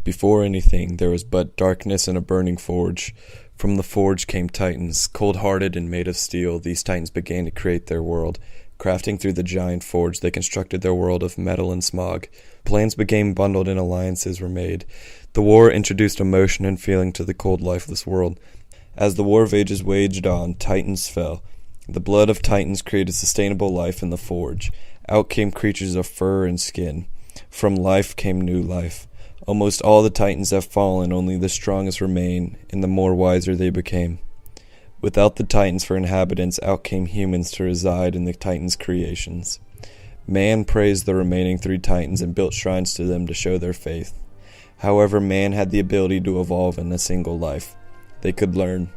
Before anything, there was but darkness and a burning forge. From the forge came titans, cold-hearted and made of steel. These titans began to create their world. Crafting through the giant forge, they constructed their world of metal and smog. Plans became bundled and alliances were made. The war introduced emotion and feeling to the cold, lifeless world. As the War of Ages waged on, titans fell. The blood of titans created sustainable life in the forge. Out came creatures of fur and skin. From life came new life. Almost all the titans have fallen, only the strongest remain, and the more wiser they became. Without the titans for inhabitants, out came humans to reside in the titans' creations. Man praised the remaining three titans and built shrines to them to show their faith. However, man had the ability to evolve in a single life. They could learn.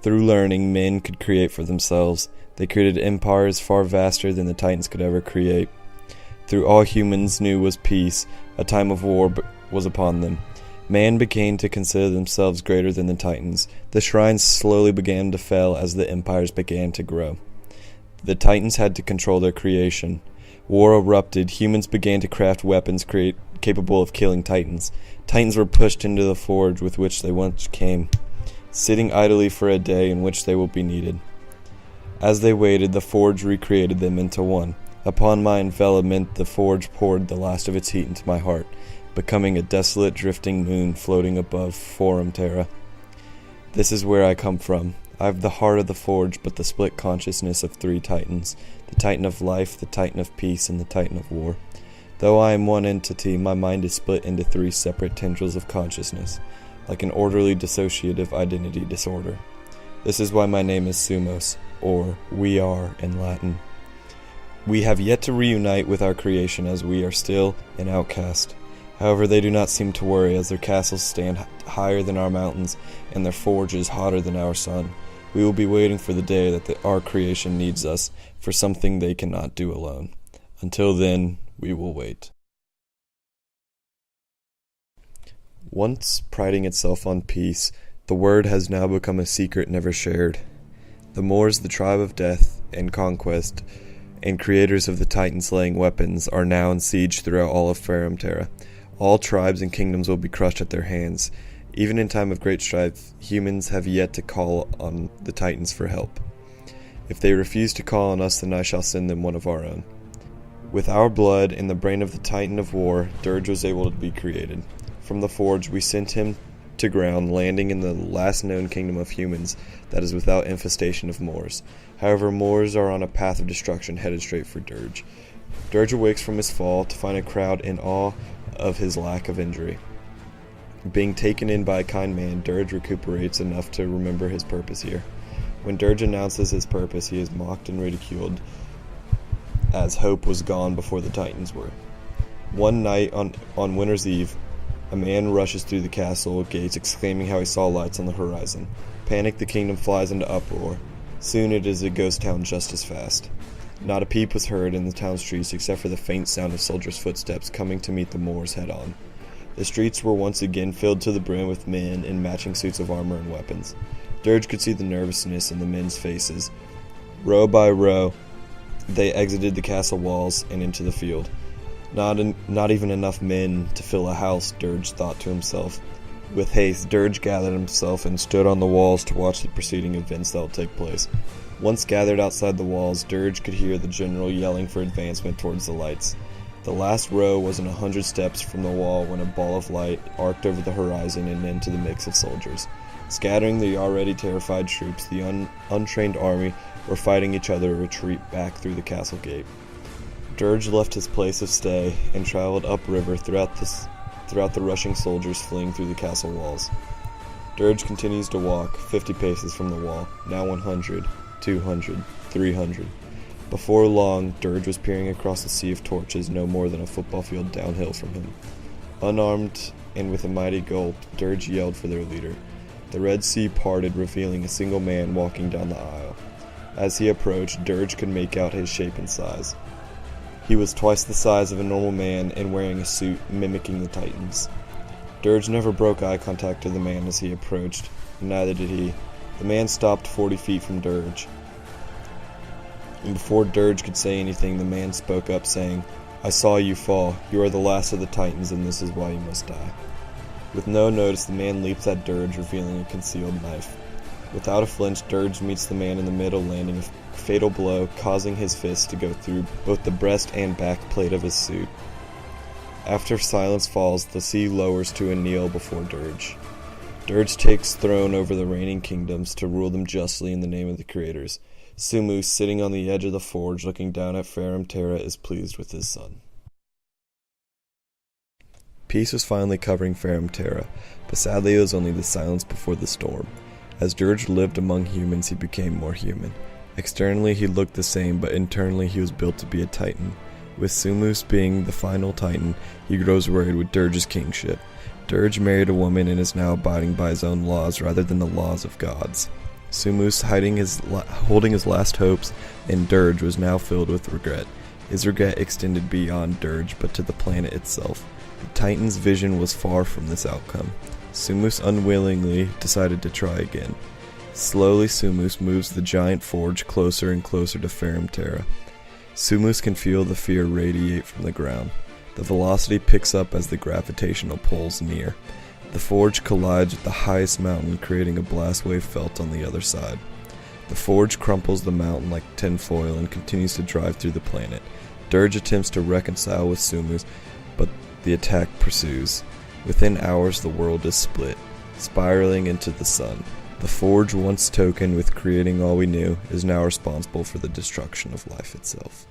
Through learning, men could create for themselves. They created empires far vaster than the titans could ever create. Through all humans knew was peace, a time of war was upon them. Man began to consider themselves greater than the titans. The shrines slowly began to fail as the empires began to grow. The titans had to control their creation. War erupted. Humans began to craft weapons capable of killing titans. Titans were pushed into the forge with which they once came, sitting idly for a day in which they will be needed. As they waited, the forge recreated them into one. Upon my envelopment, the forge poured the last of its heat into my heart, becoming a desolate drifting moon floating above Forum Terra. This is where I come from. I have the heart of the forge, but the split consciousness of three titans, the titan of life, the titan of peace, and the titan of war. Though I am one entity, my mind is split into three separate tendrils of consciousness, like an orderly dissociative identity disorder. This is why my name is Sumos, or we are in Latin. We have yet to reunite with our creation, as we are still an outcast. However, they do not seem to worry, as their castles stand higher than our mountains, and their forge is hotter than our sun. We will be waiting for the day that our creation needs us for something they cannot do alone. Until then, we will wait. Once priding itself on peace, the word has now become a secret never shared. The Moors, the tribe of death and conquest, and creators of the titan-slaying weapons, are now in siege throughout all of Farum Terra. All tribes and kingdoms will be crushed at their hands. Even in time of great strife, humans have yet to call on the titans for help. If they refuse to call on us, then I shall send them one of our own. With our blood and the brain of the titan of war, Dirge was able to be created. From the forge, we sent him to ground, landing in the last known kingdom of humans that is without infestation of Moors. However, Moors are on a path of destruction headed straight for Dirge. Dirge awakes from his fall to find a crowd in awe of his lack of injury. Being taken in by a kind man, Dirge recuperates enough to remember his purpose here. When Dirge announces his purpose, he is mocked and ridiculed, as hope was gone before the Titans were. One night on Winter's Eve, a man rushes through the castle gates exclaiming how he saw lights on the horizon. Panicked, the kingdom flies into uproar. Soon it is a ghost town just as fast. Not a peep was heard in the town streets except for the faint sound of soldiers' footsteps coming to meet the Moors head-on. The streets were once again filled to the brim with men in matching suits of armor and weapons. Dirge could see the nervousness in the men's faces. Row by row, they exited the castle walls and into the field. Not even enough men to fill a house, Dirge thought to himself. With haste, Dirge gathered himself and stood on the walls to watch the preceding events that would take place. Once gathered outside the walls, Dirge could hear the general yelling for advancement towards the lights. The last row wasn't 100 steps from the wall when a ball of light arced over the horizon and into the mix of soldiers. Scattering the already terrified troops, the untrained army were fighting each other to retreat back through the castle gate. Dirge left his place of stay and traveled upriver throughout the rushing soldiers fleeing through the castle walls. Dirge continues to walk 50 paces from the wall, now 100, 200, 300. Before long, Dirge was peering across a sea of torches no more than a football field downhill from him. Unarmed and with a mighty gulp, Dirge yelled for their leader. The Red Sea parted, revealing a single man walking down the aisle. As he approached, Dirge could make out his shape and size. He was twice the size of a normal man and wearing a suit mimicking the Titans. Dirge never broke eye contact with the man as he approached, and neither did he. The man stopped 40 feet from Dirge. And before Dirge could say anything, the man spoke up saying, "I saw you fall. You are the last of the Titans, and this is why you must die." With no notice, the man leaps at Dirge, revealing a concealed knife. Without a flinch, Dirge meets the man in the middle, landing a fatal blow, causing his fist to go through both the breast and back plate of his suit. After silence falls, the sea lowers to a kneel before Dirge. Dirge takes throne over the reigning kingdoms to rule them justly in the name of the creators. Sumu, sitting on the edge of the forge looking down at Ferrum Terra, is pleased with his son. Peace was finally covering Ferrum Terra, but sadly it was only the silence before the storm. As Dirge lived among humans, he became more human. Externally he looked the same, but internally he was built to be a titan. With Sumus being the final titan, he grows worried with Dirge's kingship. Dirge married a woman and is now abiding by his own laws rather than the laws of gods. Sumus, holding his last hopes, and Dirge was now filled with regret. His regret extended beyond Dirge, but to the planet itself. The Titan's vision was far from this outcome. Sumus unwillingly decided to try again. Slowly, Sumus moves the giant forge closer and closer to Ferrum Terra. Sumus can feel the fear radiate from the ground. The velocity picks up as the gravitational pulls near. The forge collides with the highest mountain, creating a blast wave felt on the other side. The forge crumples the mountain like tinfoil and continues to drive through the planet. Dirge attempts to reconcile with Sumus, but the attack pursues. Within hours, the world is split, spiraling into the sun. The forge, once token with creating all we knew, is now responsible for the destruction of life itself.